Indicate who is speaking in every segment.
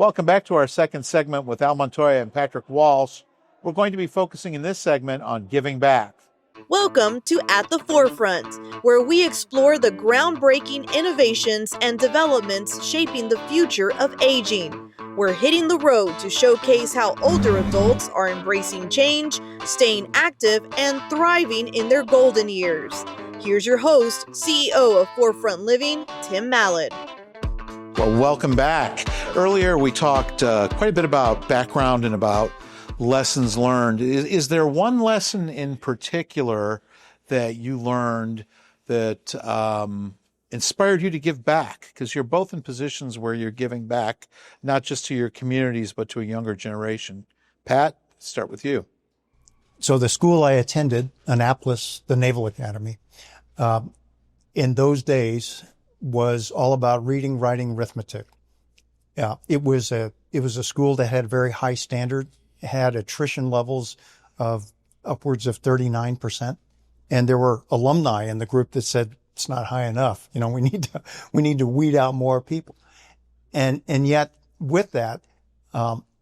Speaker 1: Welcome back to our second segment with Al Montoya and Patrick Walsh. We're going to be focusing in this segment on giving back.
Speaker 2: Welcome to At the Forefront, where we explore the groundbreaking innovations and developments shaping the future of aging. We're hitting the road to showcase how older adults are embracing change, staying active, and thriving in their golden years. Here's your host, CEO of Forefront Living, Tim Mallett.
Speaker 1: Well, welcome back. Earlier, we talked quite a bit about background and about lessons learned. Is there one lesson in particular that you learned that inspired you to give back? Because you're both in positions where you're giving back, not just to your communities, but to a younger generation. Pat, start with you.
Speaker 3: So the school I attended, Annapolis, the Naval Academy, in those days was all about reading, writing, arithmetic. It was a school that had very high standard, had attrition levels of upwards of 39%. And there were alumni in the group that said, it's not high enough. You know, we need to weed out more people. And yet with that,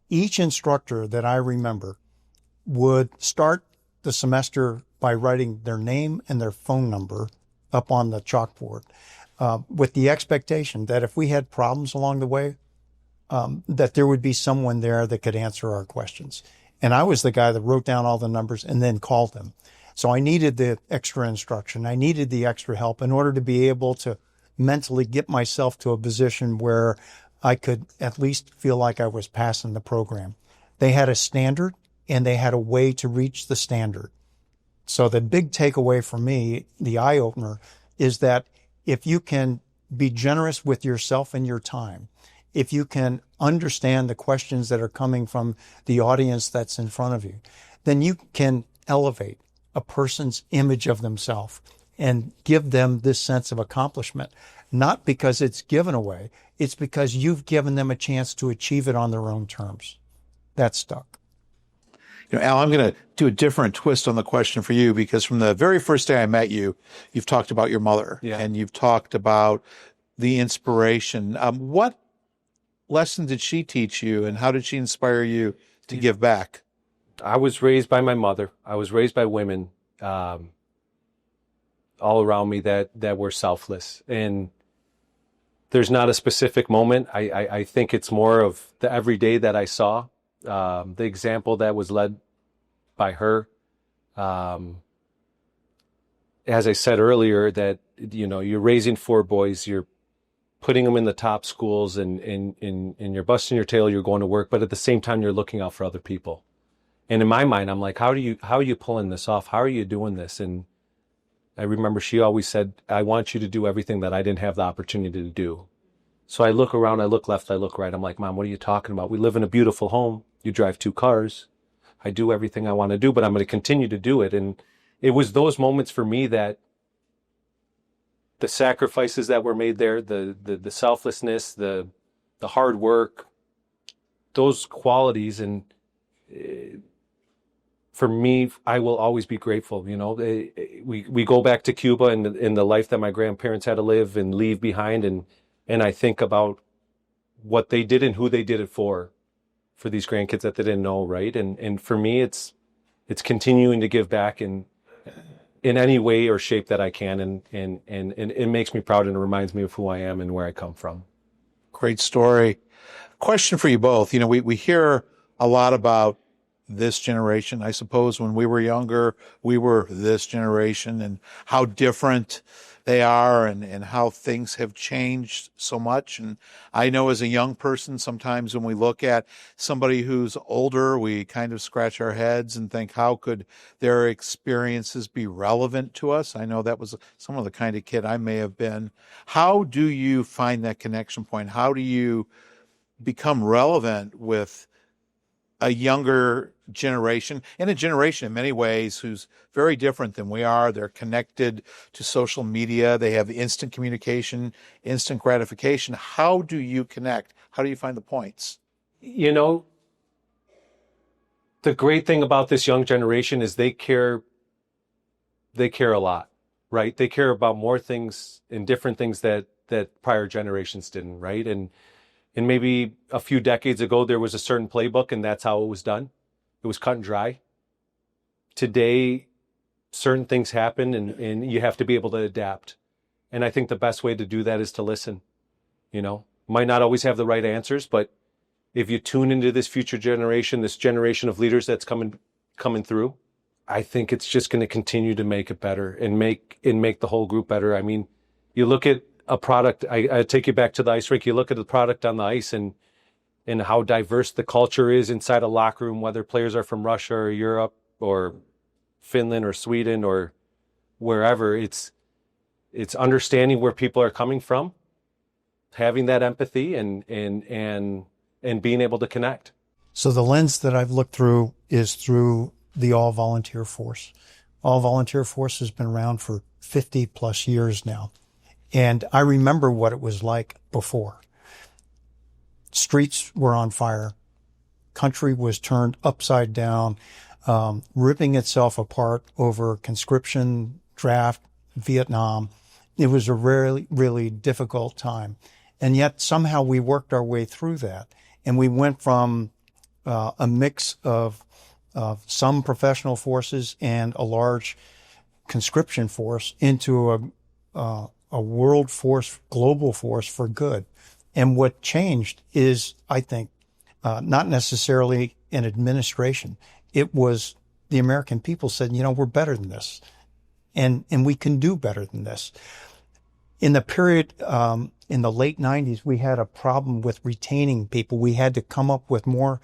Speaker 3: each instructor that I remember would start the semester by writing their name and their phone number up on the chalkboard, with the expectation that if we had problems along the way, that there would be someone there that could answer our questions. And I was the guy that wrote down all the numbers and then called them. So I needed the extra instruction. I needed the extra help in order to be able to mentally get myself to a position where I could at least feel like I was passing the program. They had a standard and they had a way to reach the standard. So the big takeaway for me, the eye opener, is that if you can be generous with yourself and your time, if you can understand the questions that are coming from the audience that's in front of you, then you can elevate a person's image of themselves and give them this sense of accomplishment, not because it's given away, it's because you've given them a chance to achieve it on their own terms. That stuck.
Speaker 1: You know, Al, I'm going to do a different twist on the question for you, because from the very first day I met you, you've talked about your mother, and you've talked about the inspiration. What lesson did she teach you, and how did she inspire you to give back?
Speaker 4: I was raised by my mother. I was raised by women all around me that were selfless. And there's not a specific moment. I think it's more of the everyday that I saw, the example that was led by her. As I said earlier, that, you know, you're raising 4 boys, you're putting them in the top schools, and you're busting your tail, you're going to work, but at the same time, you're looking out for other people. And in my mind, I'm like, how are you pulling this off? How are you doing this? And I remember she always said, I want you to do everything that I didn't have the opportunity to do. So I look around, I look left, I look right. I'm like, Mom, what are you talking about? We live in a beautiful home. You drive 2 cars. I do everything I want to do, but I'm going to continue to do it. And it was those moments for me that the sacrifices that were made there, the selflessness, the hard work, those qualities. And for me, I will always be grateful. You know, we go back to Cuba and the life that my grandparents had to live and leave behind. And I think about what they did and who they did it for these grandkids that they didn't know. Right. And for me, it's continuing to give back in any way or shape that I can. And it makes me proud, and it reminds me of who I am and where I come from.
Speaker 1: Great story. Question for you both. You know, we hear a lot about this generation. I suppose when we were younger, we were this generation, and how different they are, and how things have changed so much. And I know as a young person, sometimes when we look at somebody who's older, we kind of scratch our heads and think, how could their experiences be relevant to us? I know that was some of the kind of kid I may have been. How do you find that connection point? How do you become relevant with a younger generation, and a generation in many ways who's very different than we are? They're connected to social media. They have instant communication, instant gratification. How do you connect? How do you find the points?
Speaker 4: You know, the great thing about this young generation is they care a lot, right? They care about more things and different things that prior generations didn't, right? And And maybe a few decades ago, there was a certain playbook and that's how it was done. It was cut and dry. Today, certain things happen and you have to be able to adapt. And I think the best way to do that is to listen. You know, might not always have the right answers, but if you tune into this future generation, this generation of leaders that's coming through, I think it's just going to continue to make it better and make the whole group better. I mean, you look at a product, I take you back to the ice rink, you look at the product on the ice and how diverse the culture is inside a locker room, whether players are from Russia or Europe or Finland or Sweden or wherever. It's understanding where people are coming from, having that empathy and being able to connect.
Speaker 3: So the lens that I've looked through is through the all-volunteer force. All-volunteer force has been around for 50 plus years now. And I remember what it was like before. Streets were on fire. Country was turned upside down, ripping itself apart over conscription, draft, Vietnam. It was a really, really difficult time. And yet somehow we worked our way through that. And we went from a mix of some professional forces and a large conscription force into a world force, global force for good. And what changed is, I think, not necessarily an administration. It was the American people said, you know, we're better than this. And we can do better than this. In the period, in the late 90s, we had a problem with retaining people. We had to come up with more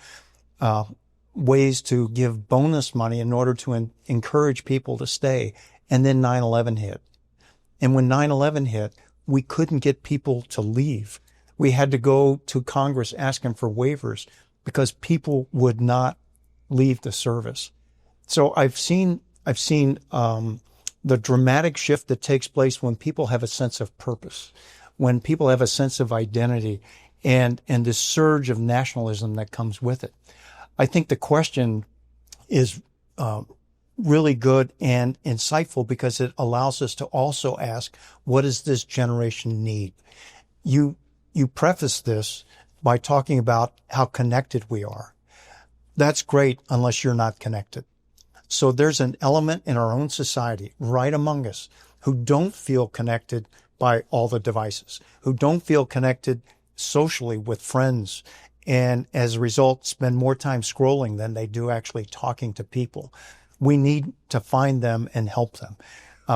Speaker 3: ways to give bonus money in order to encourage people to stay. And then 9/11 hit. And when 9/11 hit, we couldn't get people to leave. We had to go to Congress asking for waivers because people would not leave the service. So I've seen the dramatic shift that takes place when people have a sense of purpose, when people have a sense of identity, and this surge of nationalism that comes with it. I think the question is really good and insightful because it allows us to also ask, what does this generation need? You preface this by talking about how connected we are. That's great unless you're not connected. So there's an element in our own society right among us who don't feel connected by all the devices, who don't feel connected socially with friends, and as a result spend more time scrolling than they do actually talking to people. We need to find them and help them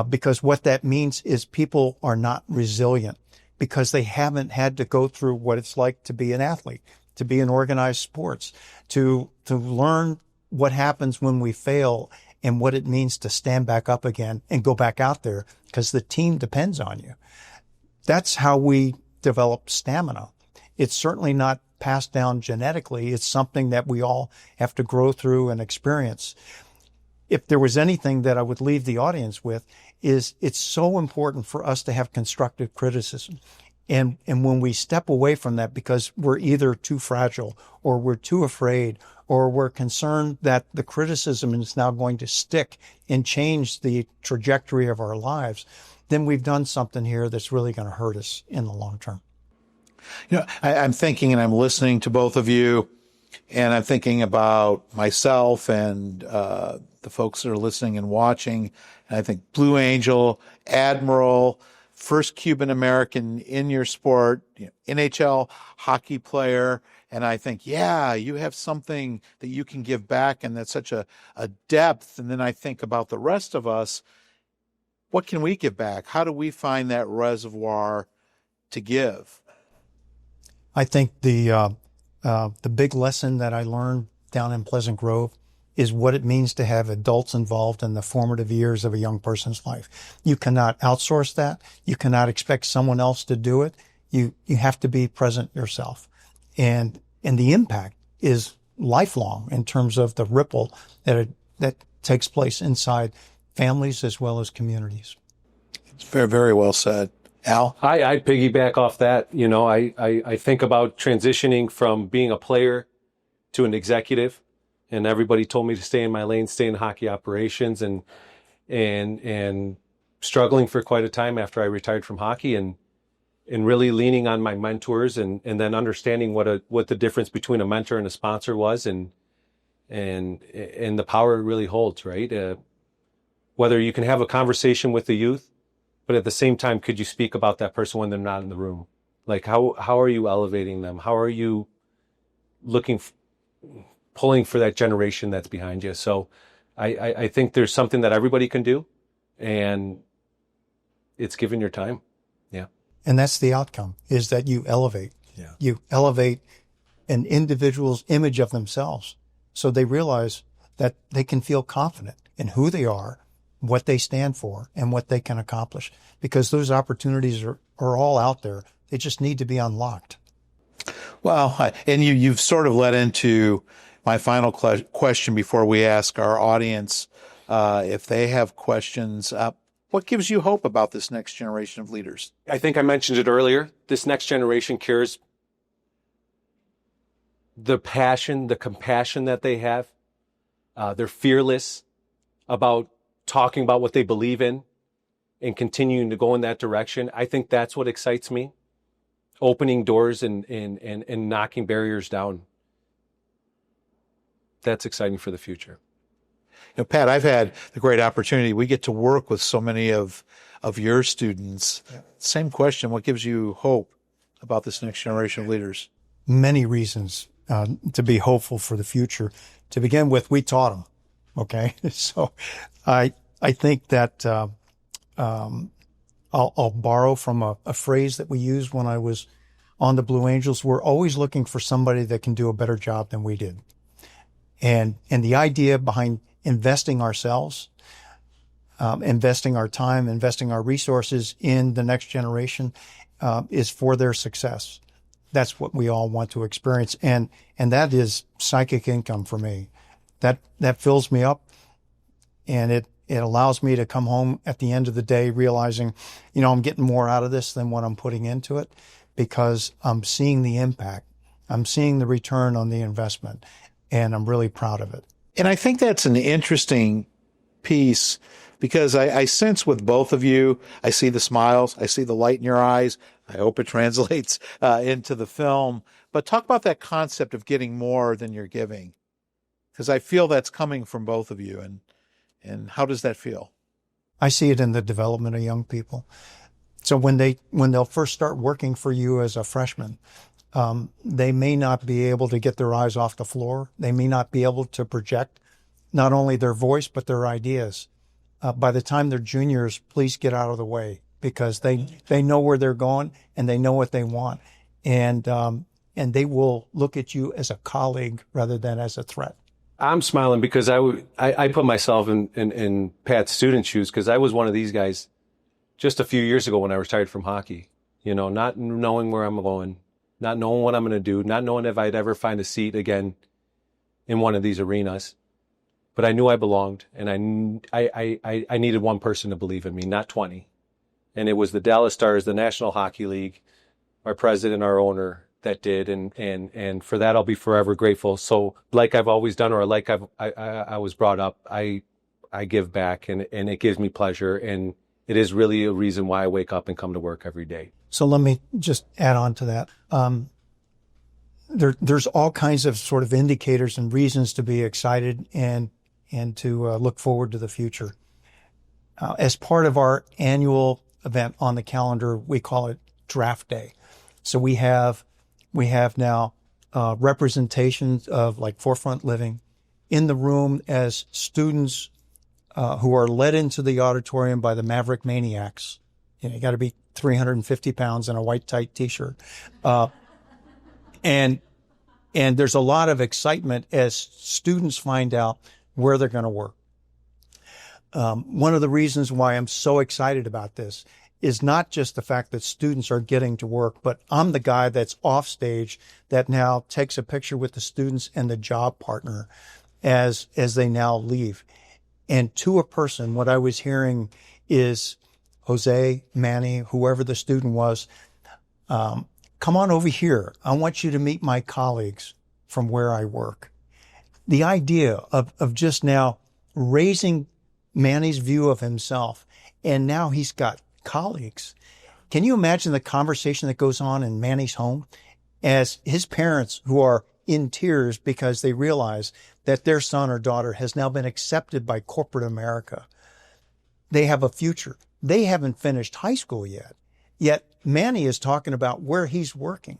Speaker 3: because what that means is people are not resilient because they haven't had to go through what it's like to be an athlete, to be in organized sports, to learn what happens when we fail and what it means to stand back up again and go back out there because the team depends on you. That's how we develop stamina. It's certainly not passed down genetically. It's something that we all have to grow through and experience. If there was anything that I would leave the audience with is it's so important for us to have constructive criticism. And when we step away from that because we're either too fragile or we're too afraid or we're concerned that the criticism is now going to stick and change the trajectory of our lives, then we've done something here that's really going to hurt us in the long term.
Speaker 1: You know, I'm thinking and I'm listening to both of you, and I'm thinking about myself and the folks that are listening and watching. And I think Blue Angel, Admiral, first Cuban American in your sport, NHL hockey player. And I think, yeah, you have something that you can give back, and that's such a depth. And then I think about the rest of us. What can we give back? How do we find that reservoir to give?
Speaker 3: I think the big lesson that I learned down in Pleasant Grove is what it means to have adults involved in the formative years of a young person's life. You cannot outsource that. You cannot expect someone else to do it. You have to be present yourself. And the impact is lifelong in terms of the ripple that takes place inside families as well as communities.
Speaker 1: It's very, very well said. Al?
Speaker 4: I piggyback off that. You know, I think about transitioning from being a player to an executive, and everybody told me to stay in my lane, stay in hockey operations, and struggling for quite a time after I retired from hockey. And and really leaning on my mentors and then understanding what the difference between a mentor and a sponsor was, and the power it really holds, right? Whether you can have a conversation with the youth, but at the same time, could you speak about that person when they're not in the room? Like, how are you elevating them? How are you pulling for that generation that's behind you? So I think there's something that everybody can do, and it's giving your time. Yeah.
Speaker 3: And that's the outcome, is that you elevate.
Speaker 4: Yeah.
Speaker 3: You elevate an individual's image of themselves, so they realize that they can feel confident in who they are, what they stand for, and what they can accomplish, because those opportunities are all out there. They just need to be unlocked.
Speaker 1: Well, and you've sort of led into my final question before we ask our audience if they have questions. What gives you hope about this next generation of leaders?
Speaker 4: I think I mentioned it earlier. This next generation carries the passion, the compassion that they have. They're fearless about talking about what they believe in and continuing to go in that direction. I think that's what excites me. Opening doors and knocking barriers down. That's exciting for the future.
Speaker 1: You know, Pat, I've had the great opportunity. We get to work with so many of your students. Yeah. Same question. What gives you hope about this next generation of leaders?
Speaker 3: Many reasons to be hopeful for the future. To begin with, we taught them. Okay. So I think that, I'll borrow from a phrase that we used when I was on the Blue Angels. We're always looking for somebody that can do a better job than we did. And the idea behind investing ourselves, investing our time, investing our resources in the next generation, is for their success. That's what we all want to experience. And that is psychic income for me. That fills me up, and it allows me to come home at the end of the day realizing, I'm getting more out of this than what I'm putting into it, because I'm seeing the impact. I'm seeing the return on the investment, and I'm really proud of it.
Speaker 1: And I think that's an interesting piece, because I sense with both of you, I see the smiles, I see the light in your eyes. I hope it translates into the film. But talk about that concept of getting more than you're giving, because I feel that's coming from both of you. And how does that feel?
Speaker 3: I see it in the development of young people. So when they'll first start working for you as a freshman, they may not be able to get their eyes off the floor. They may not be able to project not only their voice, but their ideas. By the time they're juniors, please get out of the way, because they know where they're going and they know what they want. And they will look at you as a colleague rather than as a threat.
Speaker 4: I'm smiling because I put myself in Pat's student shoes, because I was one of these guys just a few years ago when I retired from hockey, not knowing where I'm going, not knowing what I'm going to do, not knowing if I'd ever find a seat again in one of these arenas. But I knew I belonged, and I needed one person to believe in me, not 20. And it was the Dallas Stars, the National Hockey League, our president, our owner, that did, and for that I'll be forever grateful. So like I've always done, or like I was brought up, I give back, and it gives me pleasure, and it is really a reason why I wake up and come to work every day.
Speaker 3: So let me just add on to that. There's all kinds of sort of indicators and reasons to be excited and to look forward to the future. As part of our annual event on the calendar, we call it Draft Day. So we have now representations of like Forefront Living in the room as students who are led into the auditorium by the Maverick Maniacs. You got to be 350 pounds in a white tight T-shirt. And there's a lot of excitement as students find out where they're going to work. One of the reasons why I'm so excited about this is not just the fact that students are getting to work, but I'm the guy that's off stage that now takes a picture with the students and the job partner as they now leave. And to a person, what I was hearing is, Jose, Manny, whoever the student was, come on over here. I want you to meet my colleagues from where I work. The idea of just now raising Manny's view of himself, and now he's got colleagues, Can you imagine the conversation that goes on in Manny's home as his parents, who are in tears because they realize that their son or daughter has now been accepted by corporate America? They have a future. They haven't finished high school yet Manny is talking about where he's working.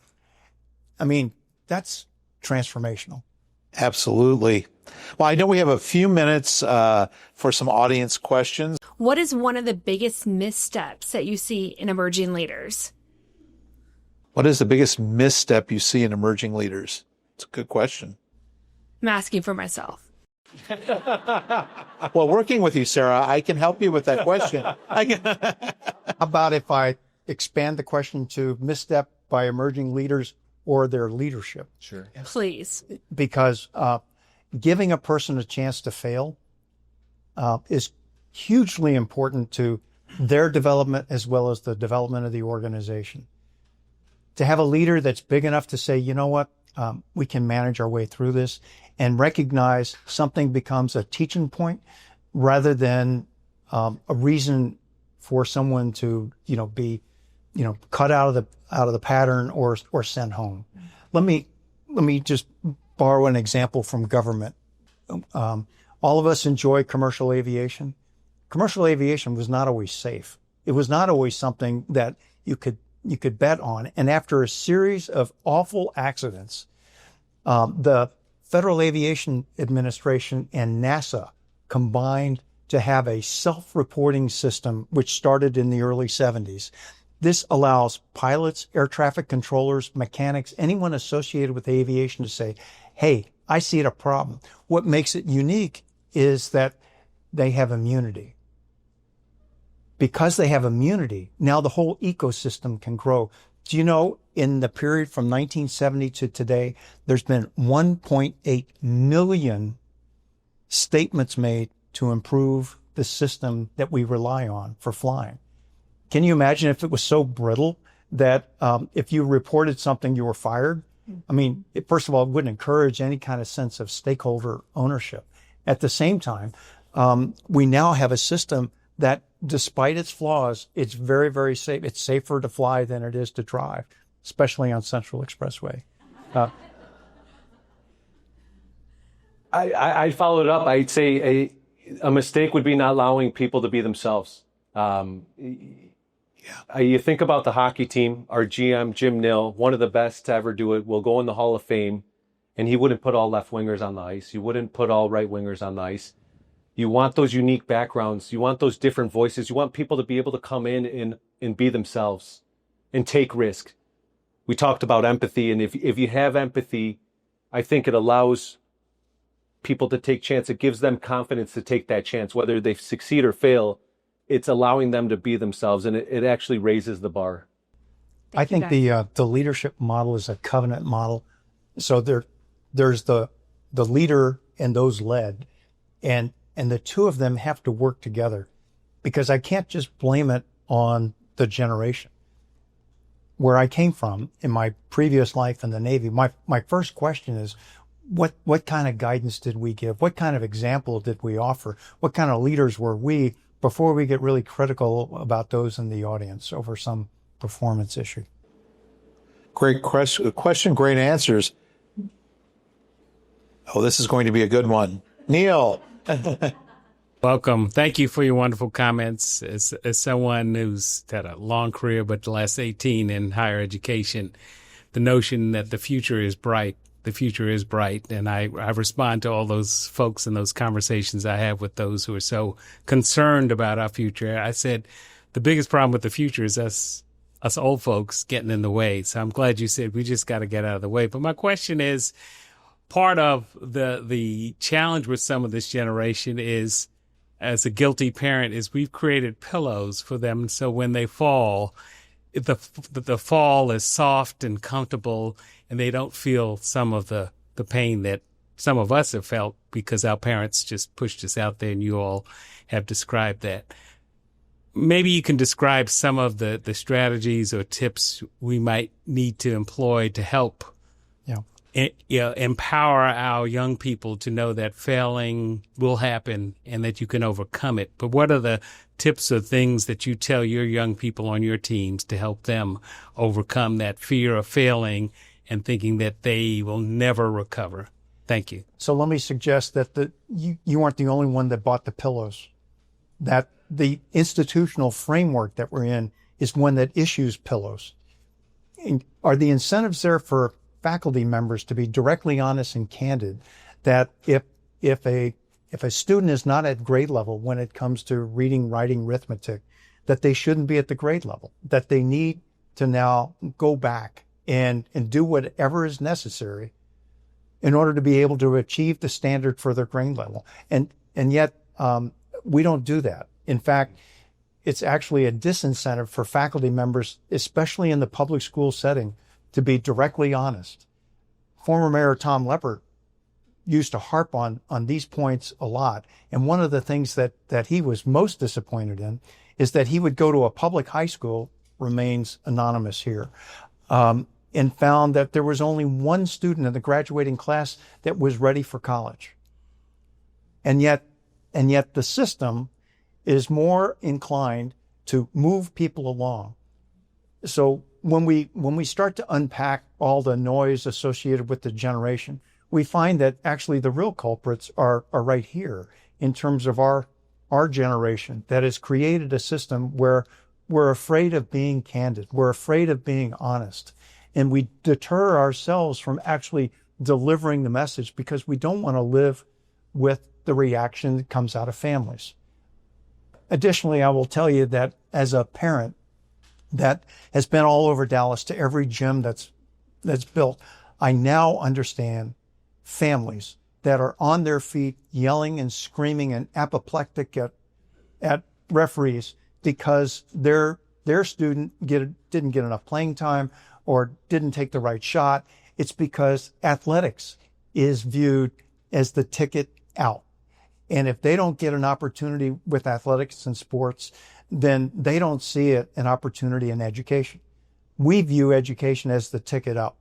Speaker 3: I mean, that's transformational.
Speaker 1: Absolutely. Well, I know we have a few minutes for some audience questions.
Speaker 5: What is one of the biggest missteps that you see in emerging leaders?
Speaker 1: What is the biggest misstep you see in emerging leaders? It's a good question.
Speaker 5: I'm asking for myself.
Speaker 1: Well, working with you, Sarah, I can help you with that question.
Speaker 3: How about if I expand the question to misstep by emerging leaders or their leadership?
Speaker 4: Sure.
Speaker 5: Please.
Speaker 3: Because giving a person a chance to fail is hugely important to their development as well as the development of the organization. To have a leader that's big enough to say, you know what, we can manage our way through this, and recognize something becomes a teaching point rather than a reason for someone to, be, cut out of the pattern or sent home. Let me just borrow an example from government. All of us enjoy commercial aviation. Commercial aviation was not always safe. It was not always something that you could bet on. And after a series of awful accidents, the Federal Aviation Administration and NASA combined to have a self-reporting system, which started in the early 70s. This allows pilots, air traffic controllers, mechanics, anyone associated with aviation to say, hey, I see a problem. What makes it unique is that they have immunity. Because they have immunity, now the whole ecosystem can grow. Do you know, in the period from 1970 to today, there's been 1.8 million statements made to improve the system that we rely on for flying. Can you imagine if it was so brittle that if you reported something, you were fired? I mean, first of all, it wouldn't encourage any kind of sense of stakeholder ownership. At the same time, we now have a system that, despite its flaws, it's very, very safe. It's safer to fly than it is to drive, especially on Central Expressway.
Speaker 4: I'd follow it up. I'd say a mistake would be not allowing people to be themselves. You think about the hockey team, our GM, Jim Nill, one of the best to ever do it, will go in the Hall of Fame, and he wouldn't put all left wingers on the ice. He wouldn't put all right wingers on the ice. You want those unique backgrounds. You want those different voices. You want people to be able to come in and be themselves and take risk. We talked about empathy, and if you have empathy, I think it allows people to take chance. It gives them confidence to take that chance, whether they succeed or fail. It's allowing them to be themselves, and it actually raises the bar.
Speaker 3: I think the leadership model is a covenant model. So there's the leader and those led, and the two of them have to work together, because I can't just blame it on the generation. Where I came from in my previous life in the Navy, my first question is, what kind of guidance did we give? What kind of example did we offer? What kind of leaders were we, before we get really critical about those in the audience over some performance issue?
Speaker 1: Great question, great answers. Oh, this is going to be a good one. Neil.
Speaker 6: Welcome. Thank you for your wonderful comments. As someone who's had a long career, but the last 18 in higher education, the notion that the future is bright, and I respond to all those folks and those conversations I have with those who are so concerned about our future. I said the biggest problem with the future is us old folks getting in the way. So I'm glad you said we just got to get out of the way. But my question is, part of the challenge with some of this generation is, as a guilty parent, is we've created pillows for them, so when they fall, the fall is soft and comfortable, and they don't feel some of the pain that some of us have felt because our parents just pushed us out there, and you all have described that. Maybe you can describe some of the strategies or tips we might need to employ to help empower our young people to know that failing will happen and that you can overcome it. But what are the tips or things that you tell your young people on your teams to help them overcome that fear of failing and thinking that they will never recover? Thank you.
Speaker 3: So let me suggest that you aren't the only one that bought the pillows, that the institutional framework that we're in is one that issues pillows. And are the incentives there for faculty members to be directly honest and candid, that if a student is not at grade level when it comes to reading, writing, arithmetic, that they shouldn't be at the grade level, that they need to now go back and do whatever is necessary in order to be able to achieve the standard for their grade level. And yet we don't do that. In fact, it's actually a disincentive for faculty members, especially in the public school setting, to be directly honest. Former Mayor Tom Leppert used to harp on these points a lot. And one of the things that he was most disappointed in is that he would go to a public high school, remains anonymous here, and found that there was only one student in the graduating class that was ready for college. And yet the system is more inclined to move people along. So when we start to unpack all the noise associated with the generation, we find that actually the real culprits are right here in terms of our generation that has created a system where we're afraid of being candid. We're afraid of being honest. And we deter ourselves from actually delivering the message because we don't want to live with the reaction that comes out of families. Additionally, I will tell you that as a parent that has been all over Dallas to every gym that's built, I now understand families that are on their feet yelling and screaming and apoplectic at referees because their student didn't get enough playing time or didn't take the right shot. It's because athletics is viewed as the ticket out. And if they don't get an opportunity with athletics and sports, then they don't see it an opportunity in education. We view education as the ticket up.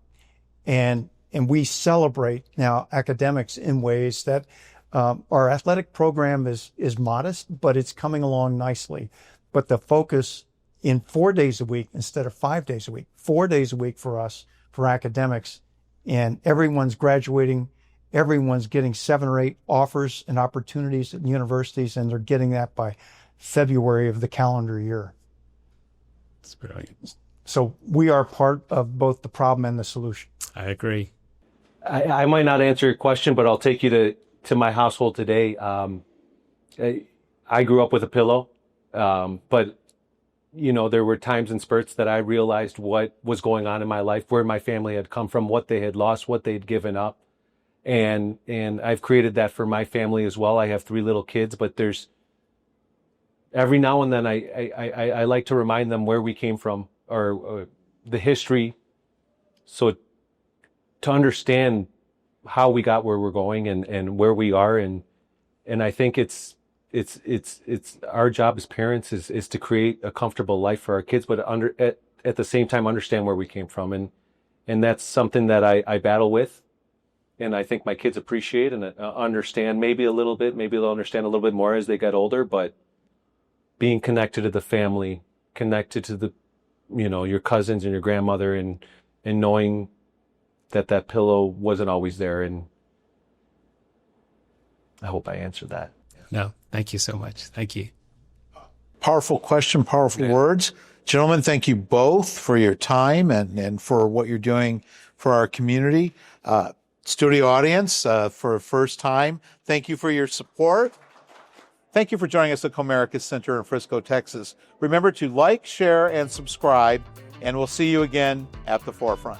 Speaker 3: And we celebrate now academics in ways that our athletic program is modest, but it's coming along nicely. But the focus in 4 days a week instead of 5 days a week, 4 days a week for us, for academics, and everyone's graduating. Everyone's getting 7 or 8 offers and opportunities at universities, and they're getting that by February of the calendar year.
Speaker 6: That's brilliant.
Speaker 3: So we are part of both the problem and the solution.
Speaker 6: I agree.
Speaker 4: I might not answer your question, but I'll take you to my household today. I grew up with a pillow, but there were times and spurts that I realized what was going on in my life, where my family had come from, what they had lost, what they'd given up. And I've created that for my family as well. I have 3 little kids, but there's every now and then I like to remind them where we came from or the history. So to understand how we got where we're going and where we are. And I think it's our job as parents is to create a comfortable life for our kids, but at the same time, understand where we came from. And that's something that I battle with. And I think my kids appreciate and understand maybe a little bit. Maybe they'll understand a little bit more as they get older. But being connected to the family, connected to the, your cousins and your grandmother, and knowing that pillow wasn't always there. And I hope I answered that.
Speaker 6: No, thank you so much. Thank you.
Speaker 1: Powerful question, powerful words. Gentlemen, thank you both for your time and for what you're doing for our community. Studio audience, for the first time, thank you for your support. Thank you for joining us at Comerica Center in Frisco, Texas. Remember to like, share, and subscribe, and we'll see you again at the forefront.